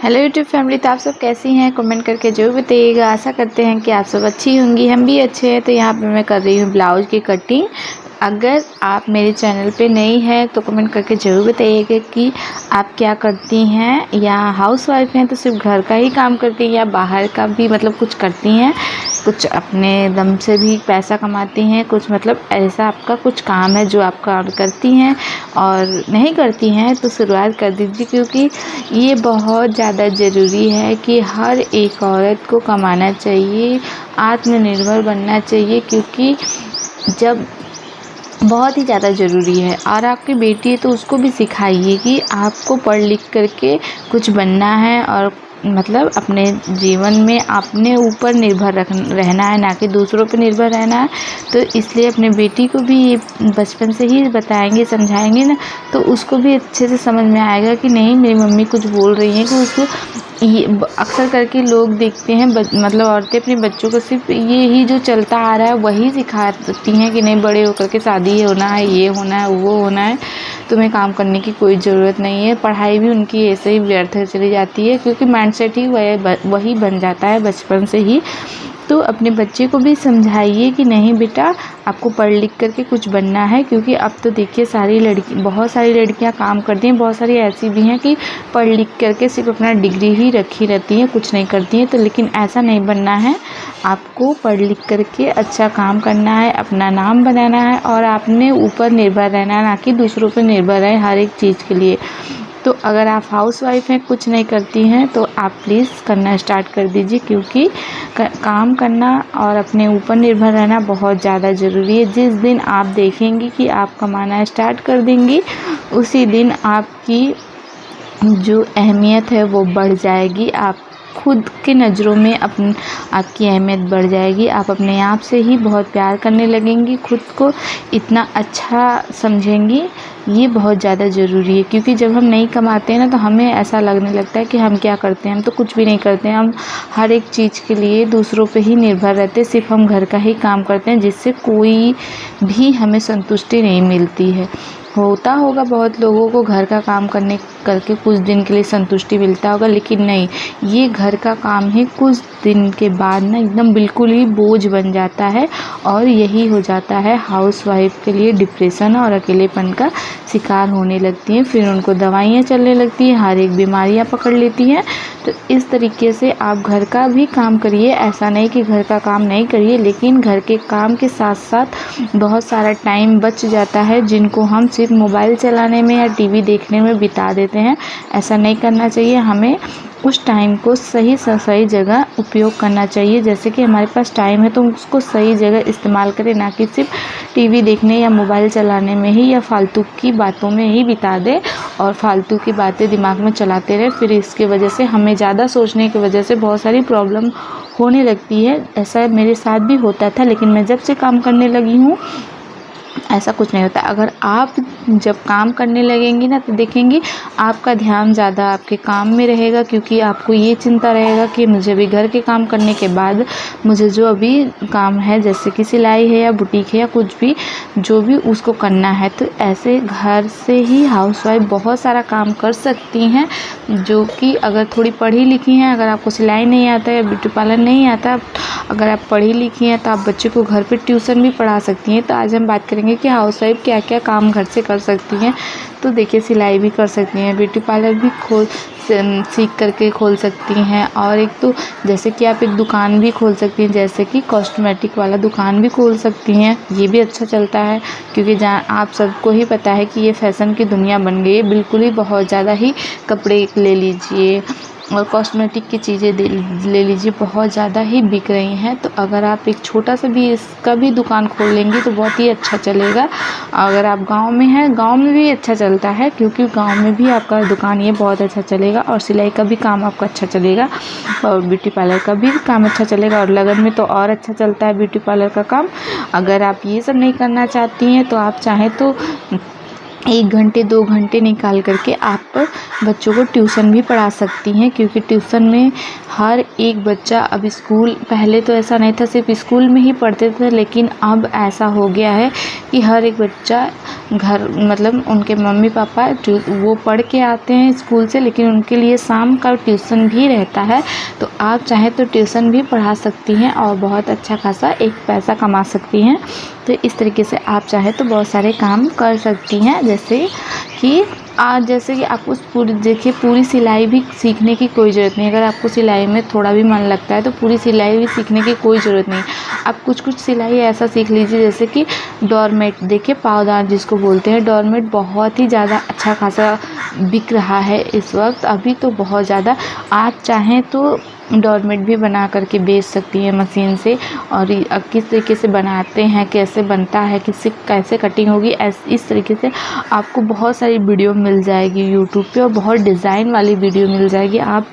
Hello YouTube family, तो आप सब कैसी हैं? कमेंट करके जरूर बताइएगा। आशा करते हैं कि आप सब अच्छी होंगी, हम भी अच्छे हैं। तो यहाँ पे मैं कर रही हूँ ब्लाउज की कटिंग। अगर आप मेरे चैनल पे नई हैं तो कमेंट करके ज़रूर बताइएगा कि आप क्या करती हैं, या हाउसवाइफ हैं तो सिर्फ घर का ही काम करती हैं, या बाहर का भी मतलब कुछ करती हैं, कुछ अपने दम से भी पैसा कमाती हैं, कुछ मतलब ऐसा आपका कुछ काम है जो आप करती हैं। और नहीं करती हैं तो शुरुआत कर दीजिए, क्योंकि ये बहुत ज़्यादा ज़रूरी है कि हर एक औरत को कमाना चाहिए, आत्मनिर्भर बनना चाहिए, क्योंकि जब बहुत ही ज़्यादा ज़रूरी है। और आपकी बेटी है तो उसको भी सिखाइए कि आपको पढ़ लिख करके कुछ बनना है, और मतलब अपने जीवन में अपने ऊपर निर्भर रहना है, ना कि दूसरों पर निर्भर रहना है। तो इसलिए अपने बेटी को भी ये बचपन से ही बताएंगे, समझाएंगे ना, तो उसको भी अच्छे से समझ में आएगा कि नहीं, मेरी मम्मी कुछ बोल रही हैं। कि उसको ये अक्सर करके लोग देखते हैं, मतलब औरतें अपने बच्चों को सिर्फ ये ही जो चलता आ रहा है वही सिखाती हैं कि नहीं, बड़े होकर के शादी होना है, ये होना है, वो होना है, तुम्हें काम करने की कोई ज़रूरत नहीं है। पढ़ाई भी उनकी ऐसे ही व्यर्थ चली जाती है, क्योंकि माइंडसेट ही वही बन जाता है बचपन से ही। तो अपने बच्चे को भी समझाइए कि नहीं बेटा, आपको पढ़ लिख करके कुछ बनना है। क्योंकि अब तो देखिए बहुत सारी लड़कियां काम करती हैं, बहुत सारी ऐसी भी हैं कि पढ़ लिख करके सिर्फ अपना डिग्री ही रखी रहती हैं, कुछ नहीं करती हैं। तो लेकिन ऐसा नहीं बनना है, आपको पढ़ लिख करके अच्छा काम करना है, अपना नाम बनाना है, और आपने ऊपर निर्भर रहना है, ना कि दूसरों पर निर्भर रहे हर एक चीज़ के लिए। तो अगर आप हाउसवाइफ हैं, कुछ नहीं करती हैं, तो आप प्लीज़ करना स्टार्ट कर दीजिए, क्योंकि काम करना और अपने ऊपर निर्भर रहना बहुत ज़्यादा ज़रूरी है। जिस दिन आप देखेंगी कि आप कमाना स्टार्ट कर देंगी, उसी दिन आपकी जो अहमियत है वो बढ़ जाएगी। आप खुद की नज़रों में आपकी अहमियत बढ़ जाएगी। आप अपने आप से ही बहुत प्यार करने लगेंगी, खुद को इतना अच्छा समझेंगी। ये बहुत ज़्यादा ज़रूरी है, क्योंकि जब हम नहीं कमाते हैं ना, तो हमें ऐसा लगने लगता है कि हम क्या करते हैं, हम तो कुछ भी नहीं करते हैं। हम हर एक चीज़ के लिए दूसरों पे ही निर्भर रहते हैं, सिर्फ हम घर का ही काम करते हैं, जिससे कोई भी हमें संतुष्टि नहीं मिलती है। होता होगा बहुत लोगों को घर का काम करने करके कुछ दिन के लिए संतुष्टि मिलता होगा, लेकिन नहीं, ये घर का काम ही कुछ दिन के बाद ना एकदम बिल्कुल ही बोझ बन जाता है। और यही हो जाता है हाउसवाइफ के लिए, डिप्रेशन और अकेलेपन का शिकार होने लगती हैं। फिर उनको दवाइयाँ चलने लगती हैं, हर एक बीमारियाँ पकड़ लेती हैं। तो इस तरीके से आप घर का भी काम करिए, ऐसा नहीं कि घर का काम नहीं करिए, लेकिन घर के काम के साथ साथ बहुत सारा टाइम बच जाता है, जिनको हम सिर्फ मोबाइल चलाने में या टीवी देखने में बिता देते हैं। ऐसा नहीं करना चाहिए। हमें उस टाइम को सही जगह उपयोग करना चाहिए। जैसे कि हमारे पास टाइम है तो उसको सही जगह इस्तेमाल करें, ना कि सिर्फ टीवी देखने या मोबाइल चलाने में ही, या फालतू की बातों में ही बिता दें, और फालतू की बातें दिमाग में चलाते रहें। फिर इसके वजह से हमें ज़्यादा सोचने की वजह से बहुत सारी प्रॉब्लम होने लगती है। ऐसा मेरे साथ भी होता था, लेकिन मैं जब से काम करने लगी हूँ ऐसा कुछ नहीं होता। अगर आप जब काम करने लगेंगी ना, तो देखेंगी आपका ध्यान ज़्यादा आपके काम में रहेगा, क्योंकि आपको ये चिंता रहेगा कि मुझे भी घर के काम करने के बाद मुझे जो अभी काम है, जैसे कि सिलाई है या बुटीक है या कुछ भी, जो भी उसको करना है। तो ऐसे घर से ही हाउसवाइफ बहुत सारा काम कर सकती हैं, जो कि अगर थोड़ी पढ़ी लिखी हैं, अगर आपको सिलाई नहीं आता है, ब्यूटी पार्लर नहीं आता, अगर आप पढ़ी लिखी हैं तो आप बच्चे को घर पे ट्यूशन भी पढ़ा सकती हैं। तो आज हम बात करेंगे कि हाउसवाइफ क्या क्या काम घर से कर सकती हैं। तो देखिए, सिलाई भी कर सकती हैं, ब्यूटी पार्लर भी सीख करके खोल सकती हैं, और एक तो जैसे कि आप एक दुकान भी खोल सकती हैं, जैसे कि कॉस्मेटिक वाला दुकान भी खोल सकती हैं। ये भी अच्छा चलता है, क्योंकि जहाँ आप सबको ही पता है कि ये फैशन की दुनिया बन गई है, बिल्कुल ही बहुत ज़्यादा ही। कपड़े ले लीजिए और कॉस्मेटिक की चीज़ें ले लीजिए, बहुत ज़्यादा ही बिक रही हैं। तो अगर आप एक छोटा सा भी इसका भी दुकान खोल लेंगी तो बहुत ही अच्छा चलेगा। अगर आप गांव में हैं, गांव में भी अच्छा चलता है, क्योंकि गांव में भी आपका दुकान ये बहुत अच्छा चलेगा, और सिलाई का भी काम आपका अच्छा चलेगा, और ब्यूटी पार्लर का भी काम अच्छा चलेगा, और लगन में तो और अच्छा चलता है ब्यूटी पार्लर का काम। अगर आप ये सब नहीं करना चाहती हैं, तो आप चाहें तो 1 घंटे 2 घंटे निकाल करके आप बच्चों को ट्यूशन भी पढ़ा सकती हैं, क्योंकि ट्यूशन में हर एक बच्चा अब स्कूल, पहले तो ऐसा नहीं था, सिर्फ स्कूल में ही पढ़ते थे, लेकिन अब ऐसा हो गया है कि हर एक बच्चा घर, मतलब उनके मम्मी पापा वो पढ़ के आते हैं स्कूल से, लेकिन उनके लिए शाम का ट्यूशन भी रहता है। तो आप चाहें तो ट्यूशन भी पढ़ा सकती हैं और बहुत अच्छा खासा एक पैसा कमा सकती हैं। तो इस तरीके से आप चाहें तो बहुत सारे काम कर सकती हैं, जैसे कि आपको पूरी सिलाई भी सीखने की कोई ज़रूरत नहीं। अगर आपको सिलाई में थोड़ा भी मन लगता है तो पूरी सिलाई भी सीखने की कोई ज़रूरत नहीं। आप कुछ सिलाई ऐसा सीख लीजिए, जैसे कि डोरमेट, देखिए पावदान जिसको बोलते हैं, डोरमेट बहुत ही ज़्यादा अच्छा खासा बिक रहा है इस वक्त, अभी तो बहुत ज़्यादा। आप चाहें तो डोरमेट भी बना करके बेच सकती हैं मशीन से, और किस तरीके से बनाते हैं, कैसे बनता है, कैसे कटिंग होगी, इस तरीके से आपको बहुत सारी वीडियो मिल जाएगी यूट्यूब पे, और बहुत डिज़ाइन वाली वीडियो मिल जाएगी। आप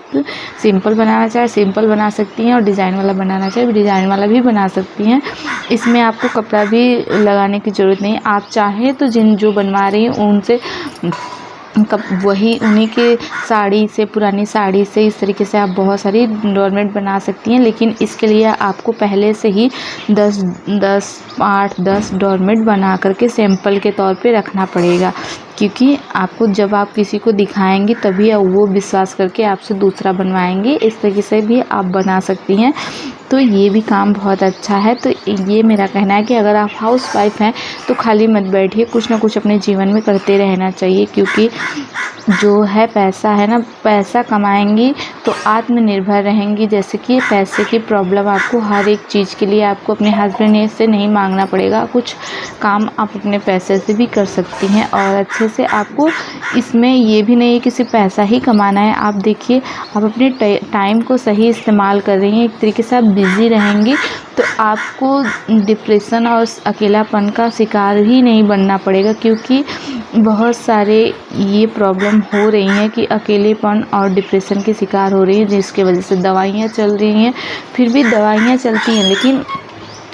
सिंपल बनाना चाहे सिंपल बना सकती हैं, और डिज़ाइन वाला बनाना चाहे डिज़ाइन वाला भी बना सकती हैं। इसमें आपको कपड़ा भी लगाने की ज़रूरत नहीं। आप चाहें तो जो बनवा रही हैं उनसे उन्हीं के साड़ी से, पुरानी साड़ी से, इस तरीके से आप बहुत सारी डोरमेट बना सकती हैं। लेकिन इसके लिए आपको पहले से ही 8-10 डोरमेट बना करके सैंपल के तौर पे रखना पड़ेगा, क्योंकि आपको जब आप किसी को दिखाएंगे तभी वो विश्वास करके आपसे दूसरा बनवाएंगे। इस तरीके से भी आप बना सकती हैं। तो ये भी काम बहुत अच्छा है। तो ये मेरा कहना है कि अगर आप हाउसवाइफ हैं तो खाली मत बैठिए, कुछ ना कुछ अपने जीवन में करते रहना चाहिए, क्योंकि जो है पैसा है ना, पैसा कमाएंगी तो आत्मनिर्भर रहेंगी। जैसे कि पैसे की प्रॉब्लम आपको हर एक चीज़ के लिए आपको अपने हस्बैंड से नहीं मांगना पड़ेगा, कुछ काम आप अपने पैसे से भी कर सकती हैं और अच्छे से। आपको इसमें ये भी नहीं है कि सिर्फ पैसा ही कमाना है। आप देखिए, आप अपने टाइम को सही इस्तेमाल कर रही हैं, एक तरीके से आप बिज़ी रहेंगी तो आपको डिप्रेशन और अकेलापन का शिकार ही नहीं बनना पड़ेगा, क्योंकि बहुत सारे ये प्रॉब्लम हो रही हैं कि अकेलेपन और डिप्रेशन के शिकार हो रही है, जिसके वजह से दवाइयाँ चल रही हैं। फिर भी दवाइयाँ चलती हैं, लेकिन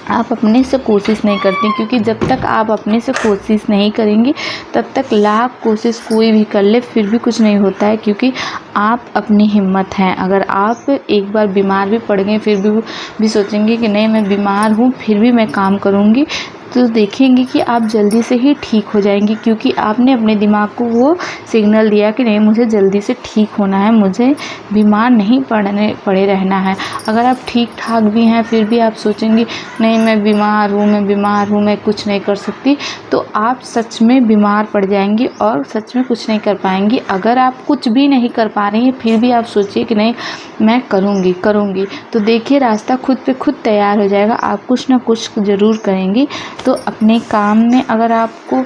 आप अपने से कोशिश नहीं करती, क्योंकि जब तक आप अपने से कोशिश नहीं करेंगी तब तक लाख कोशिश कोई भी कर ले फिर भी कुछ नहीं होता है, क्योंकि आप अपनी हिम्मत हैं। अगर आप एक बार बीमार भी पड़ गए फिर भी सोचेंगे कि नहीं मैं बीमार हूँ फिर भी मैं काम करूँगी, तो देखेंगे कि आप जल्दी से ही ठीक हो जाएंगी, क्योंकि आपने अपने दिमाग को वो सिग्नल दिया कि नहीं मुझे जल्दी से ठीक होना है, मुझे बीमार नहीं पड़े रहना है। अगर आप ठीक ठाक भी हैं फिर भी आप सोचेंगी नहीं मैं बीमार हूँ, मैं कुछ नहीं कर सकती, तो आप सच में बीमार पड़ जाएंगी और सच में कुछ नहीं कर पाएंगी। अगर आप कुछ भी नहीं कर पा रही हैं फिर भी आप सोचिए कि नहीं मैं करूँगी, तो देखिए रास्ता खुद पे खुद तैयार हो जाएगा। आप कुछ ना कुछ ज़रूर करेंगी। तो अपने काम में अगर आपको,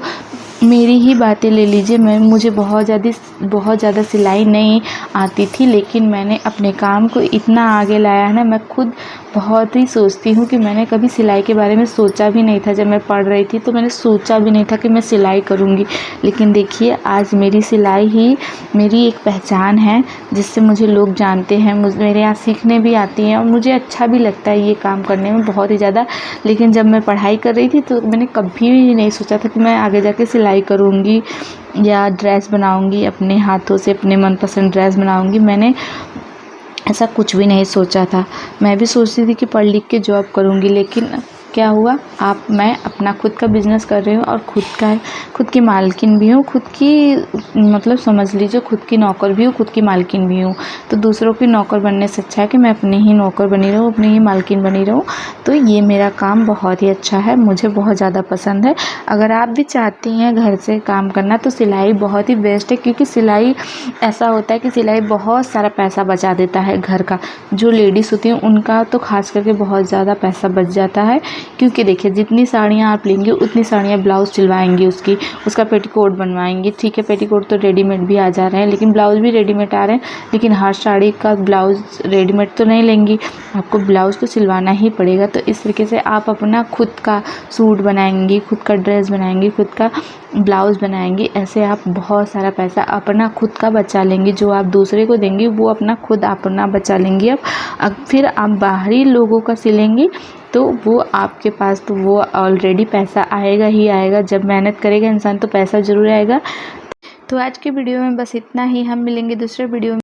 मेरी ही बातें ले लीजिए, मुझे बहुत ज़्यादा सिलाई नहीं आती थी, लेकिन मैंने अपने काम को इतना आगे लाया है ना, मैं खुद बहुत ही सोचती हूँ कि मैंने कभी सिलाई के बारे में सोचा भी नहीं था। जब मैं पढ़ रही थी तो मैंने सोचा भी नहीं था कि मैं सिलाई करूँगी, लेकिन देखिए आज मेरी सिलाई ही मेरी एक पहचान है, जिससे मुझे लोग जानते हैं, मेरे यहाँ सीखने भी आती हैं और मुझे अच्छा भी लगता है ये काम करने में बहुत ही ज़्यादा। लेकिन जब मैं पढ़ाई कर रही थी तो मैंने कभी भी नहीं सोचा था कि मैं आगे जाके सिलाई करूँगी या ड्रेस बनाऊँगी, अपने हाथों से अपने मनपसंद ड्रेस बनाऊँगी। मैंने ऐसा कुछ भी नहीं सोचा था। मैं भी सोचती थी कि पढ़ लिख के जॉब करूँगी, लेकिन क्या हुआ, मैं अपना खुद का बिज़नेस कर रही हूँ और खुद की मालकिन भी हूँ, खुद की मतलब समझ लीजिए खुद की नौकर भी हूँ, खुद की मालकिन भी हूँ। तो दूसरों की नौकर बनने से अच्छा है कि मैं अपनी ही नौकर बनी रहूँ, अपनी ही मालकिन बनी रहूँ। तो ये मेरा काम बहुत ही अच्छा है, मुझे बहुत ज़्यादा पसंद है। अगर आप भी चाहती हैं घर से काम करना तो सिलाई बहुत ही बेस्ट है, क्योंकि सिलाई ऐसा होता है कि सिलाई बहुत सारा पैसा बचा देता है घर का। जो लेडीज़ होती हैं उनका तो खास करके बहुत ज़्यादा पैसा बच जाता है, क्योंकि देखिए जितनी साड़ियाँ आप लेंगी उतनी साड़ियाँ ब्लाउज़ सिलवाएंगी, उसका पेटीकोट बनवाएंगी। ठीक है, पेटीकोट तो रेडीमेड भी आ जा रहे हैं, लेकिन ब्लाउज़ भी रेडीमेड आ रहे हैं, लेकिन हर साड़ी का ब्लाउज़ रेडीमेड तो नहीं लेंगी, आपको ब्लाउज़ तो सिलवाना ही पड़ेगा। तो इस तरीके से आप अपना खुद का सूट बनाएंगी, खुद का ड्रेस बनाएंगी, खुद का ब्लाउज़ बनाएंगी, ऐसे आप बहुत सारा पैसा अपना खुद का बचा लेंगी। जो आप दूसरे को देंगी वो अपना बचा लेंगी। अब फिर आप बाहरी लोगों का सिलेंगी तो वो आपके पास तो वो ऑलरेडी पैसा आएगा ही आएगा। जब मेहनत करेगा इंसान तो पैसा ज़रूर आएगा। तो आज की वीडियो में बस इतना ही। हम मिलेंगे दूसरे वीडियो में।